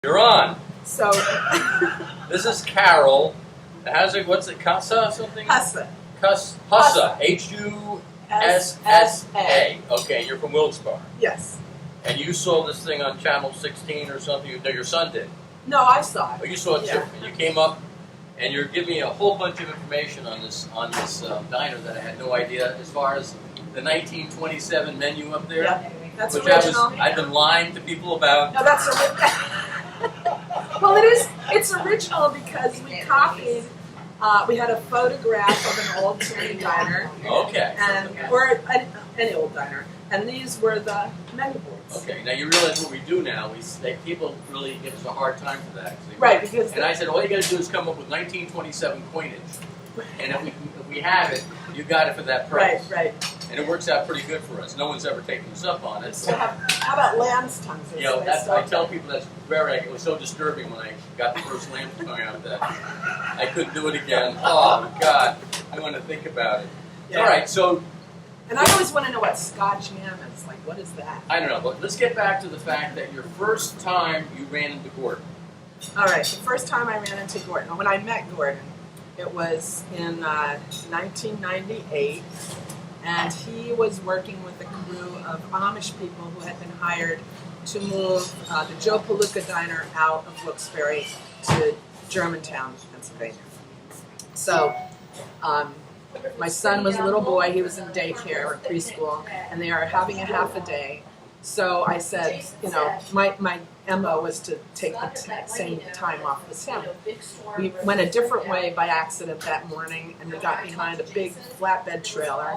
You're on. So, This is Carol. What's it, Hussa something? Hussa. Hussa. Hussa. Okay, you're from Wilkes-Barre. Yes. And you saw this thing on Channel 16 or something? No, your son did. No, I saw Oh, it. you saw it too. Yeah. And you came up and you're giving me a whole bunch of information on this diner that I had no idea as far as the 1927 menu up there. Yeah, that's Which original. I've been lying to people about. No, that's original. Well, it is. It's original because we copied. We had a photograph of an old Italian diner, Okay. or any old diner, and these were the menu boards. Okay, now you realize what we do now. People really give us a hard time for that. Right, because And I said, all you got to do is come up with 1927 coinage, and if we have it, you got it for that price. right. And it works out pretty good for us. No one's ever taken us up on it. So how about lamb's tongues? You know, I tell people it was so disturbing when I got the first lamb tongue out that I couldn't do it again. Oh God, I want to think about it. Yeah. All right, so And I always want to know what Scotch ham is. Like, what is that? I don't know, but let's get back to the fact that your first time you ran into Gordon. All right, the first time I ran into Gordon, when I met Gordon, it was in 1998, and he was working with a crew of Amish people who had been hired to move the Joe Palooka Diner out of Wilkes-Barre to Germantown, Pennsylvania. So my son was a little boy, he was in daycare or preschool, and they are having a half a day. So I said, my MO was to take the same time off as him. We went a different way by accident that morning, and we got behind a big flatbed trailer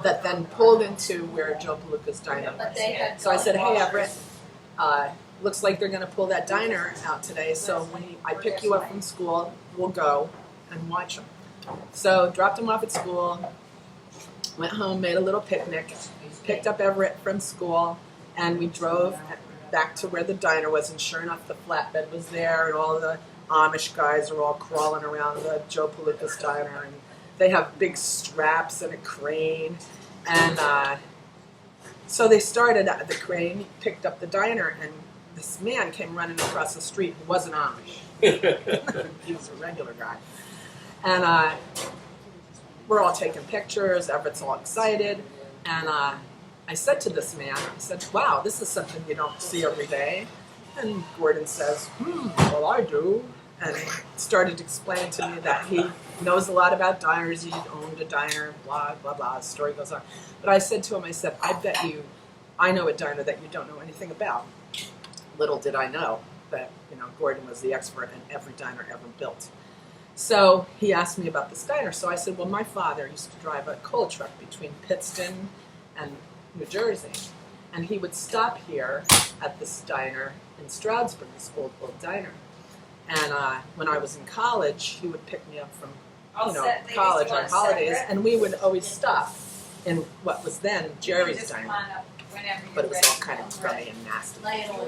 that then pulled into where Joe Palooka's diner was. So I said, hey, Everett, looks like they're going to pull that diner out today, so when I pick you up from school, we'll go and watch them. So dropped him off at school, went home, made a little picnic, picked up Everett from school, and we drove back to where the diner was, and sure enough, the flatbed was there, and all the Amish guys are all crawling around the Joe Palooka's diner, and they have big straps and a crane, and so they started at the crane, picked up the diner, and this man came running across the street who wasn't Amish. He was a regular guy. And we're all taking pictures, Everett's all excited, and I said to this man, I said, wow, this is something you don't see every day. And Gordon says, well, I do. And started to explain to me that he knows a lot about diners, he owned a diner, blah, blah, blah, the story goes on. But I said to him, I said, I bet you I know a diner that you don't know anything about. Little did I know that, Gordon was the expert in every diner ever built. So he asked me about this diner. So I said, well, my father used to drive a coal truck between Pittston and New Jersey. And he would stop here at this diner in Stroudsburg, this old diner. And when I was in college, he would pick me up from, college on holidays, and we would always stop in what was then Jerry's Diner. But it was all kind of crummy and nasty.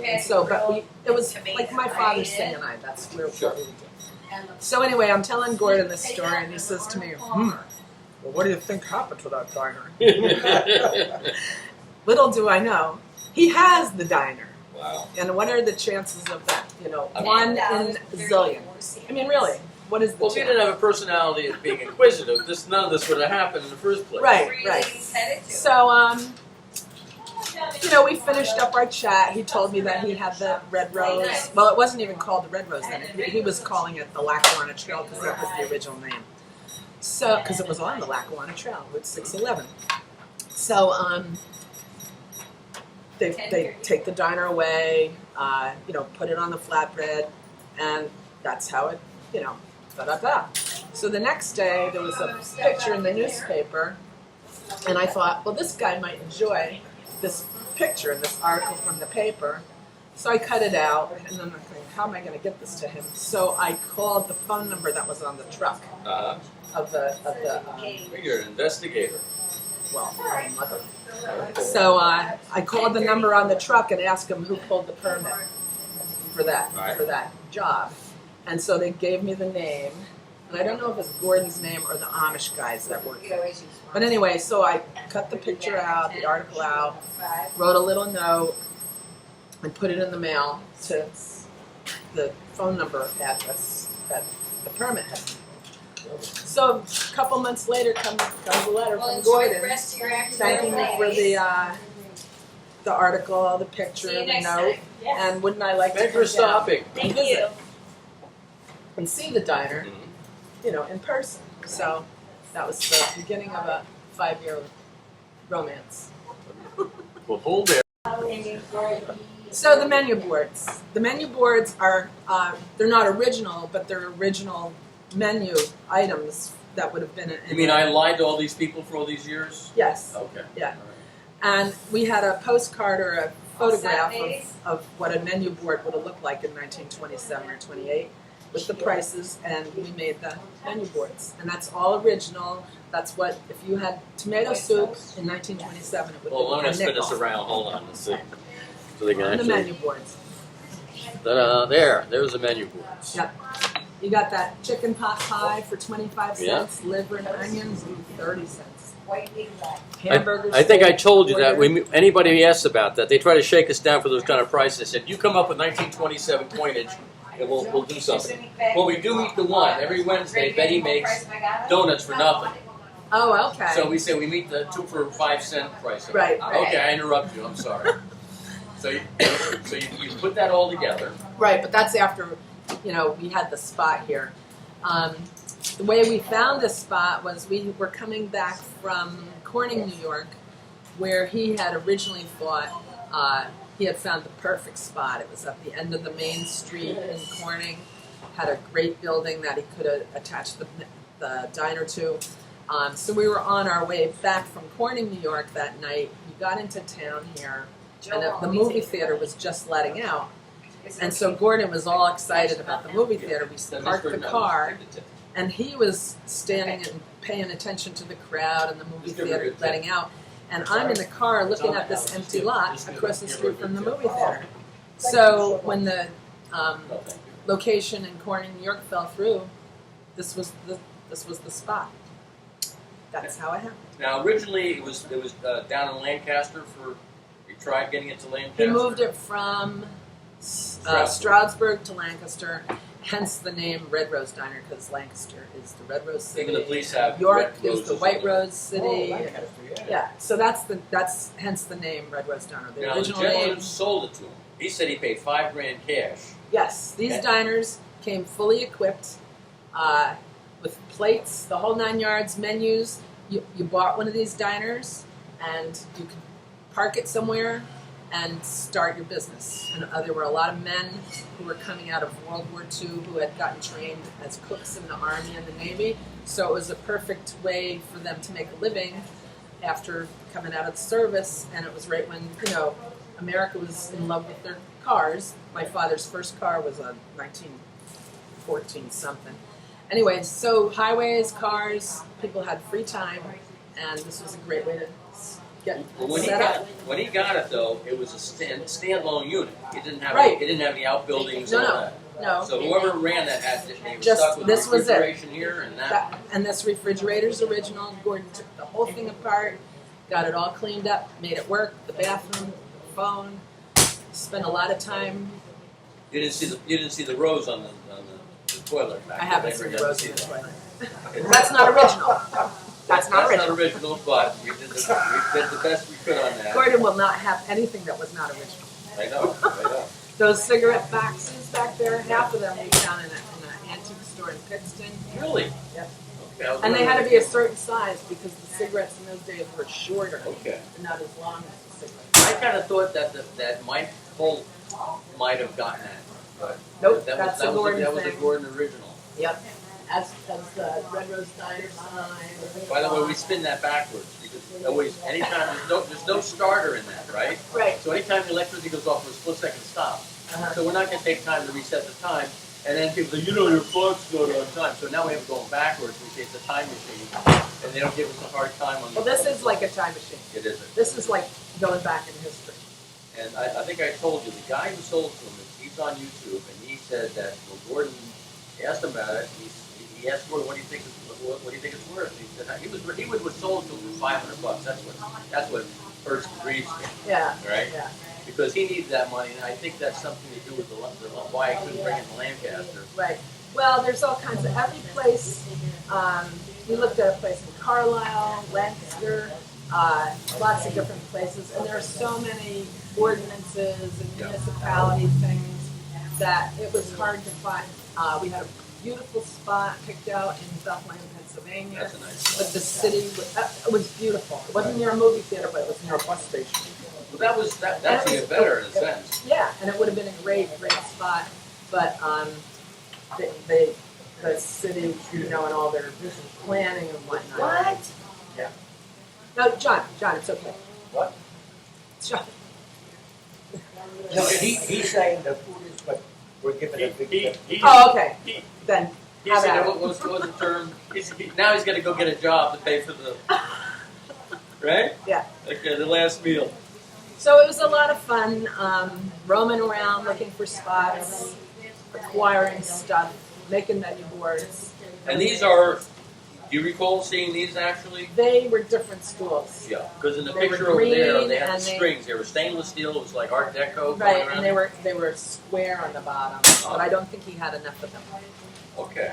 And so, it was like my father's thing, and that's where we would do. So anyway, I'm telling Gordon this story, and he says to me, well, what do you think happened to that diner? Little do I know, he has the diner. Wow. And what are the chances of that? 1 in a zillion. I mean, really, what is the Well, if you chance? didn't have a personality of being inquisitive, none of this would have happened in the first place. Right. So, we finished up our chat. He told me that he had the Red Rose. Well, it wasn't even called the Red Rose then. He was calling it the Lackawanna Trail because that was the original name. So, because it was on the Lackawanna Trail, Route 611. So, they take the diner away, put it on the flatbread, and that's how it, da-da-da. So the next day, there was a picture in the newspaper, and I thought, well, this guy might enjoy this picture in this article from the paper. So I cut it out, and then I'm thinking, how am I going to get this to him? So I called the phone number that was on the truck of the You're an investigator. well, my mother. So I called the number on the truck and asked him who pulled the permit for that job. And so they gave me the name, and I don't know if it's Gordon's name or the Amish guys that worked there. But anyway, so I cut the picture out, the article out, wrote a little note, and put it in the mail to the phone number address that the permit had. So a couple months later comes a letter from Gordon thanking me for the article, the picture, the note, and wouldn't I like to Thanks come for stopping. down and visit and see the diner, in person. So that was the beginning of a 5-year romance. Well, hold there. So the menu boards. The menu boards are, they're not original, but they're original menu items that would have been in. You mean I lied to all these people for all these years? Yes. Okay. Yeah. And we had a postcard or a photograph of what a menu board would have looked like in 1927 or 28 with the prices, and we made the menu boards. And that's all original. That's what, if you had tomato soup in 1927, it would Well, I'm be a going to spin nickel this around. Hold on. Let's see. So they can on the actually. menu boards. Ta-da, there's the menu boards. Yep. You got that chicken pot pie for 25 cents, liver and onions, 30 cents. Hamburgers. I think I told you that $4. anybody asks about that, they try to shake us down for those kind of prices. I said, you come up with 1927 coinage, and we'll do something. Well, we do eat the one. Every Wednesday, Betty makes donuts for nothing. Oh, okay. So we say we meet the 2 for 5 cent price. Right. Okay, I interrupt you. I'm sorry. So you put that all together. Right, but that's after, we had the spot here. The way we found this spot was we were coming back from Corning, New York, where he had originally thought he had found the perfect spot. It was at the end of the main street in Corning, had a great building that he could attach the diner to. So we were on our way back from Corning, New York that night. We got into town here, and the movie theater was just letting out. And so Gordon was all excited about the movie theater. We parked the car, and he was standing and paying attention to the crowd and the movie theater letting out. And I'm in the car looking at this empty lot across the street from the movie theater. So when the location in Corning, New York fell through, this was the spot. That's how it happened. Now, originally it was down in Lancaster for. You tried getting it to Lancaster. He moved it from Stroudsburg to Lancaster, hence the name Red Rose Diner, because Lancaster is the Red Rose City. Even the police have York Red is the Roses White in there. Rose City. Yeah, so that's hence the name Red Rose Diner. The Now, the original gentleman name. who sold it to him, he said he paid $5,000 cash. Yes, these diners came fully equipped with plates, the whole 9 yards, menus. You bought one of these diners, and you could park it somewhere and start your business. And there were a lot of men who were coming out of World War II who had gotten trained as cooks in the Army and the Navy. So it was a perfect way for them to make a living after coming out of the service. And it was right when, America was in love with their cars. My father's first car was a 1914 something. Anyway, so highways, cars, people had free time, and this was a great way to get set up. When he got it, though, it was a standalone unit. It didn't have Right. it didn't have any outbuildings No, and all no, that. no. So whoever ran that had they were Just- stuck with this was it. refrigeration here and that. And this refrigerator's original. Gordon took the whole thing apart, got it all cleaned up, made it work. The bathroom, the phone. Spent a lot of time. You didn't see the rose on the toilet back I there. haven't They seen never the rose see in the that. toilet. That's not original. That's not original. But we did the best we could on that. Gordon will not have anything that was not original. I know. Those cigarette boxes back there, half of them we found in an antique store in Pittston. Really? Yep. Okay, I was And they had to wondering- be a certain size because the cigarettes in those days were shorter Okay. and not as long as the cigarettes. I kind of thought that Mike Holt might have gotten that, but Nope, that that's was, a Gordon that was a thing. Gordon original. Yep. As the Red Rose Diner sign. By the way, we spin that backwards because always, anytime there's no starter in that, right? Right. So anytime the electricity goes off, for a split second stop. Uh-huh. So we're not going to take time to reset the time, and then people say, your clock's not on time. So now we have to go backwards. We say it's a time machine, and they don't give us a hard time on. Well, this is like a time machine. It isn't. This is like going back in history. And I think I told you the guy who sold to him, he's on YouTube, and he said that Gordon asked him about it. He asked Gordon, what do you think it's worth? And he said he would have sold to him for $500. That's what hurts the breeze. Yeah. Right? Yeah. because he needed that money, and I think that's something to do with why he couldn't bring in the Lancaster. Right. Well, there's all kinds of every place. We looked at a place in Carlisle, Lancaster, lots of different places, and there are so many ordinances and municipality things that it was hard to find. We had a beautiful spot picked out in Bethlehem, Pennsylvania. That's a nice spot. But the city it was beautiful. It wasn't near a movie theater, but it was near a bus station. Well, that's even better in a sense. Yeah, and it would have been a great spot, but the city, you know, and all their planning and whatnot. What? Yeah. No, John, it's okay. What? John. No, he's saying the food is, but we're giving a big tip. Oh, okay. Then He have said, at it. what was the term? Now he's got to go get a job to pay for the, right? Yeah. Okay, the last meal. So it was a lot of fun, roaming around, looking for spots, acquiring stuff, making menu boards. And these are, do you recall seeing these actually? They were different schools. Yeah, because in the They were picture over there, green they had the and strings. They were stainless steel. It was like Art Deco. going Right, around. and they were square on the bottom, but I don't think he had enough of them. Okay.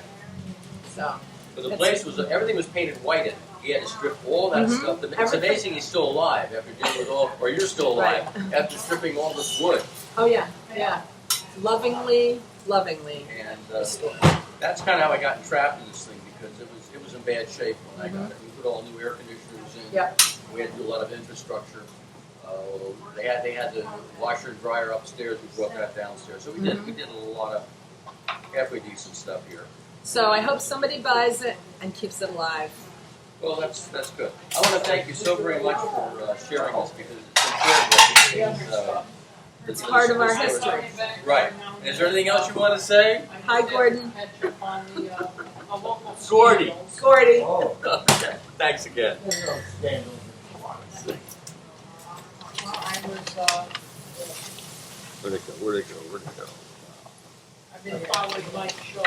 So But the place was, everything was painted white in it. He had to strip all that stuff. It's Everything. amazing he's still alive after dealing with all, or you're still alive, after stripping all this wood. oh yeah, lovingly. And that's kind of how I got entrapped in this thing, because it was in bad shape when I got it. We put all new air conditioners in. Yep. We had to do a lot of infrastructure. They had the washer and dryer upstairs. We brought that downstairs. So we did a lot of halfway decent stuff here. So I hope somebody buys it and keeps it alive. Well, that's good. I want to thank you so very much for sharing this, because it's important. It's part of our history. Right. Is there anything else you want to say? Hi, Gordon. Gordy. Gordy. Oh, Okay. Thanks again. there's no scandal. Where'd it go? I mean, if I was Mike Shaw.